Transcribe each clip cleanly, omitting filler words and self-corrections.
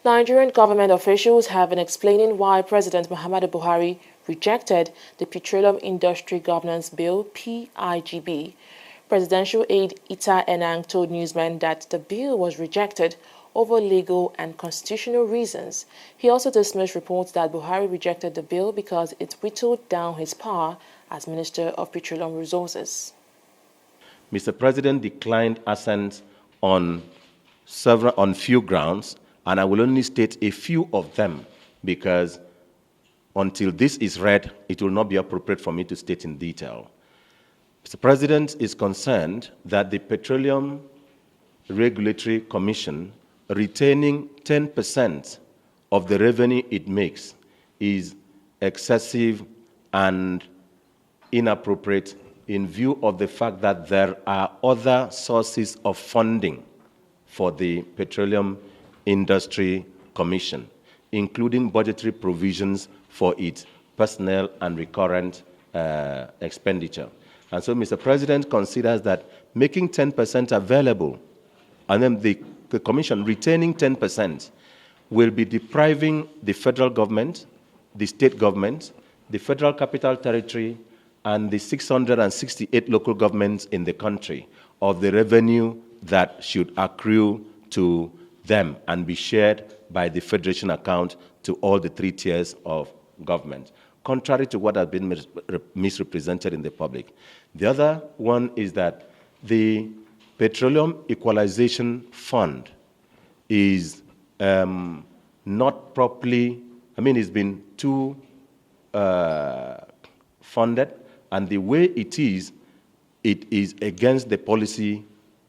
Nigerian government officials have been explaining why President Muhammadu Buhari rejected the Petroleum Industry Governance Bill (PIGB). Presidential aide Ita Enang told newsmen that the bill was rejected over legal and constitutional reasons. He also dismissed reports that Buhari rejected the bill because it whittled down his power as Minister of Petroleum Resources. Mr. President declined assent on few grounds, and I will only state a few of them because until this is read, it will not be appropriate for me to state in detail. Mr. President is concerned that the Petroleum Regulatory Commission retaining 10% of the revenue it makes is excessive and inappropriate in view of the fact that there are other sources of funding for the Petroleum Industry Commission, including budgetary provisions for its personnel and recurrent expenditure. And so Mr. President considers that making 10% available and then the Commission retaining 10% will be depriving the federal government, the state government, the Federal Capital Territory, and the 668 local governments in the country of the revenue that should accrue to them and be shared by the Federation account to all the three tiers of government, contrary to what has been misrepresented in the public. The other one is that the Petroleum Equalization Fund is not properly, it's been too funded, and the way it is against the policy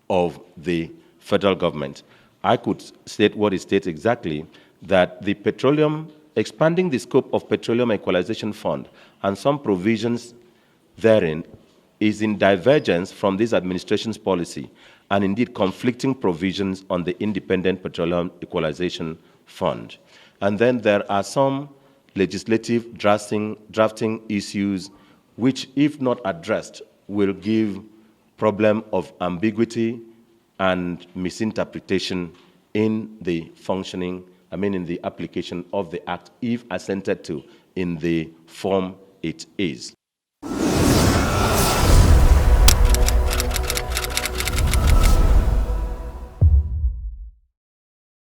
of the federal government. I could state what it states exactly, that the expanding the scope of Petroleum Equalization Fund and some provisions therein is in divergence from this administration's policy and indeed conflicting provisions on the Independent Petroleum Equalization Fund. And then there are some legislative drafting issues which, if not addressed, will give problem of ambiguity and misinterpretation in the functioning, in the application of the Act, if assented to in the form it is.